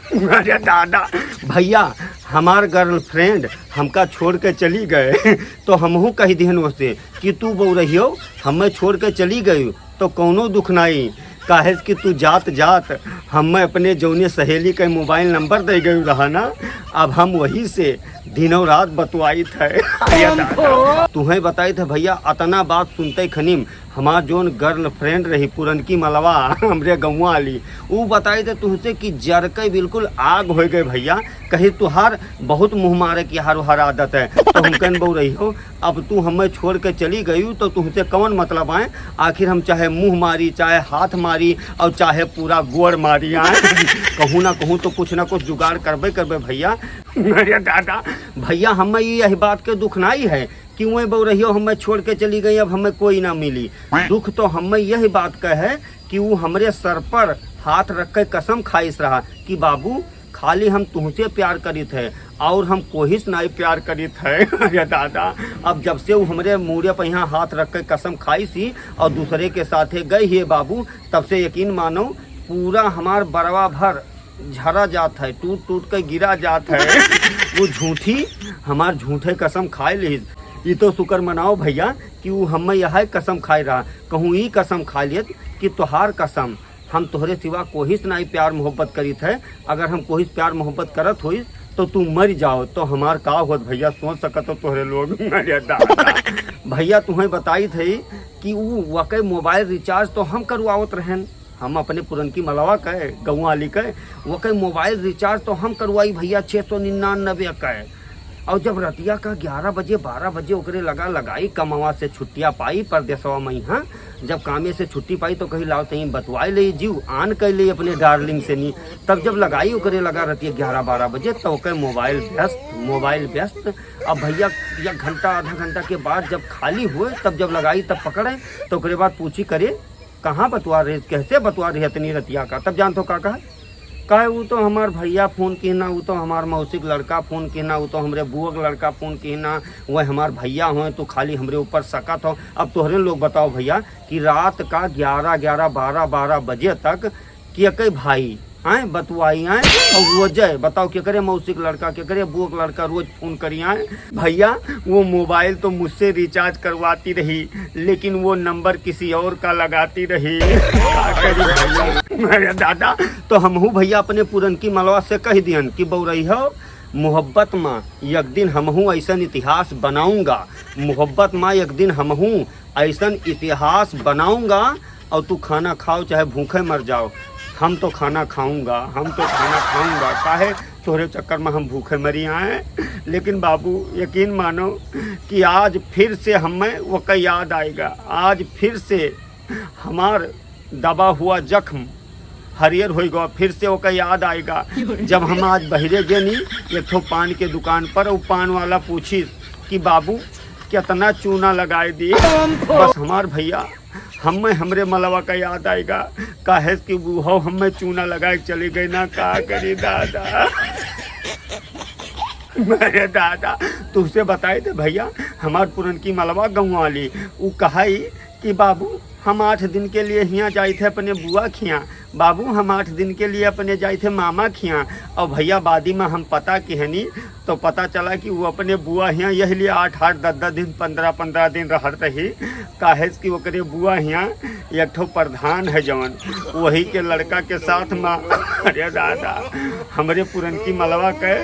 अरे दादा भैया हमार गर्लफ्रेंड हमका छोड़ के चली गए तो हमहू कही दिहन उससे कि तू बोल रही हो हमें छोड़ के चली गई तो कौनो दुख नहीं काहे कि तू जात जात हमें अपने जौने सहेली के मोबाइल नंबर दे गई रहा ना। अब हम वही से दिनों रात बतवाई थे तुम्हें बताई थे भैया। अतना बात सुनते खनीम हमार जोन गर्लफ्रेंड रही पुरनकी मलवा हमरे गौवा वाली वो बताई थे तुझसे कि जरके बिल्कुल आग हो गए भैया। कहीं तुहार बहुत मुँह मारे की हर आदत है तो हम कन बोल रही हो अब तू हमें छोड़ के चली गई तो तुमसे कौन मतलब आए। आखिर हम चाहे मुँह मारी चाहे हाथ मारी और चाहे पूरा गोड़ मारी आए कहूँ ना कहूँ तो कुछ ना कुछ जुगाड़ करबे भैया। अरे दादा भैया हमें यही बात के दुख नहीं है कि वही बोल रही हो हमें छोड़ के चली गई अब हमें कोई ना मिली। दुख तो हमें यही बात का है कि वो हमरे सर पर हाथ रख के कसम खाइस रहा कि बाबू खाली हम तुमसे प्यार करी थे और हम कोई से नहीं प्यार करी थे। अरे दादा अब जब से वो हमरे मुँह पर यहाँ हाथ रख के कसम खाई सी और दूसरे के साथे गई है बाबू तब से यकीन मानो पूरा हमार बरवा भर झरा जात है टूट टूट के गिरा जात है। वो झूठी हमार झूठे कसम खाए ली। ये तो शुक्र मनाओ भैया कि वो हमें यह कसम खाए रहा कहूँ ई कसम खा लियत कि तोहार कसम हम तोहरे सिवा कोई से नहीं प्यार मोहब्बत करी थे। अगर हम कोई प्यार मोहब्बत करत हुई तो तू मर जाओ तो हमार का होत भैया सोच सकत हो तोहरे लोग। अरे दादा भैया तुम्हें बताई थी कि वो वाकई मोबाइल रिचार्ज तो हम करवावत रहन हम अपने पुरनकी मलवा के गौवा वाली के वही मोबाइल रिचार्ज तो हम करवाई भैया 699 का। और जब रतिया का 11 बजे 12 बजे ओकरे लगाई कमावा से छुट्टियाँ पाई परदेसवा में हाँ जब कामे से छुट्टी पाई तो कहीं लाओ तहीं बतवाई ले जीव आन कर ले अपने डार्लिंग से नहीं। तब जब लगाई ओकरे लगा रतिया 11-12 बजे तो ओके मोबाइल व्यस्त। अब भैया 1 घंटा आधा घंटा के बाद जब खाली हुए तब जब लगाई तब पकड़े तो ओकरे बाद पूछी करे कहाँ बतवा रहे कैसे बतवा रही इतनी रतिया का। तब जानते हो का कहे वो तो हमार भैया फ़ोन कहना वो तो हमार मौसी लड़का फ़ोन कहना वो तो हमरे बुआ का लड़का फ़ोन कहना वह हमार भैया हो तो खाली हमरे ऊपर सकत हो। अब तोहरे लोग बताओ भैया कि रात का 11-12 बजे तक के भाई आए बतवाई आए और रोज बताओ क्या करे मौसी का लड़का क्या करे बुआ का लड़का रोज फ़ोन करी आए भैया। वो मोबाइल तो मुझसे रिचार्ज करवाती रही लेकिन वो नंबर किसी और का लगाती रही। अरे दादा तो हमहू भैया अपने पुरनकी मलवा से कह दियन कि बौरई हो मोहब्बत माँ एक दिन हमहू ऐसा इतिहास बनाऊंगा। मोहब्बत माँ एक दिन हमहू ऐसा इतिहास बनाऊंगा और तू खाना खाओ चाहे भूखे मर जाओ हम तो खाना खाऊंगा काहे तोहरे चक्कर में हम भूखे मरी आए। लेकिन बाबू यकीन मानो कि आज फिर से हमें वो का याद आएगा। आज फिर से हमार दबा हुआ जख्म हरियर हो गया फिर से वो का याद आएगा जब हम आज बहरे गए नहीं एक तो पान के दुकान पर वो पान वाला पूछी कि बाबू कितना चूना लगाए दी। बस हमार भैया हमें हमरे मलवा का याद आएगा काहे कि वो हमें चूना लगाए चली गई ना का करी दादा। मेरे दादा तुझसे बताए थे भैया हमार पुरनकी मलवा गौवा वाली वो कहाई कि बाबू हम 8 दिन के लिए यहाँ जाए थे अपने बुआ खिया बाबू हम 8 दिन के लिए अपने जाए थे मामा खिया। और भैया बादी में हम पता कि है नहीं तो पता चला कि वो अपने बुआ यहाँ यही लिए 8-8 10-10 दिन 15-15 दिन रहत रही काहे कि वो करे बुआ यहाँ एक ठो प्रधान है जवन वही के लड़का के साथ माँ। अरे दादा हमरे पुरनकी मलवा के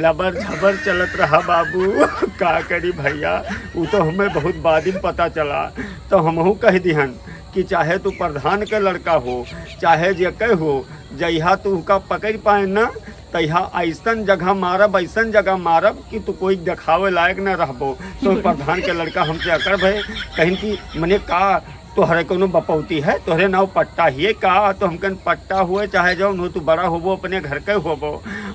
लबर झबर चलत रहा बाबू का करी भैया। वो तो हमें बहुत बाद में पता चला तो हमहू कह दिहन कि चाहे तू प्रधान के लड़का हो चाहे जे कह हो जहिया तू का पकड़ पाए ना तहिया ऐसन जगह मारब कि तू कोई दिखावे लायक न रहबो। तो प्रधान के लड़का हमसे अकर भे कहीं कि मने का तोहरे कोनो बपौती है तोहरे नाव पट्टा ही का तो हमकन पट्टा हुए चाहे जाओ नो तू बड़ा होबो अपने घर के होबो।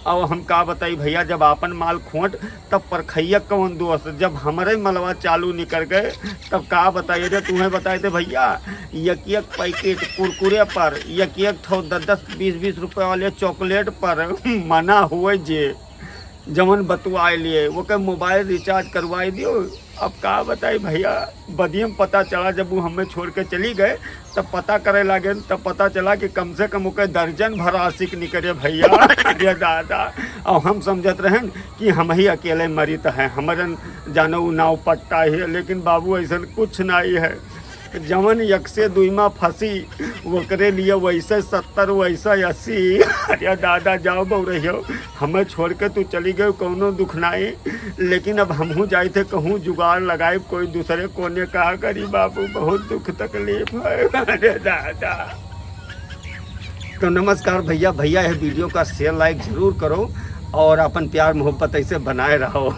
और हम का बताई भैया जब आपन माल खोट तब परखैया कौन दोस्त जब हमारे मलवा चालू निकल गए तब का बताइए रे तुम्हें बताए थे भैया एक पैकेट कुरकुरे पर एक ठो 10-20 रुपये वाले चॉकलेट पर मना हुए जे जमन बतवाए लिए वो के मोबाइल रिचार्ज करवाई दियो अब का बताई भैया, बदियम पता चला जब वो हमें छोड़ के चली गए तब पता करे लगे, तब पता चला कि कम से कम ओके दर्जन भर आशिक निकले भैया। अरे दादा, और हम समझत रहें कि हम ही अकेले मरित हैं, हमारे जानो नाव पट्टा ही है, लेकिन बाबू ऐसा कुछ नहीं है। जवन यकसे दुईमा फंसी वकरे लिए वैसे 70 वैसा 80। अरे दादा जाओ बउरहियो, हमें छोड़ के तू चली गई, कौनो दुख नहीं, लेकिन अब हमहू जाए थे कहूँ जुगाड़ लगाए कोई दूसरे कोने कहा करी बाबू, बहुत दुख तकलीफ है। अरे दादा। तो नमस्कार भैया, भैया यह वीडियो का शेयर लाइक जरूर करो और अपन प्यार मोहब्बत ऐसे बनाए रहो।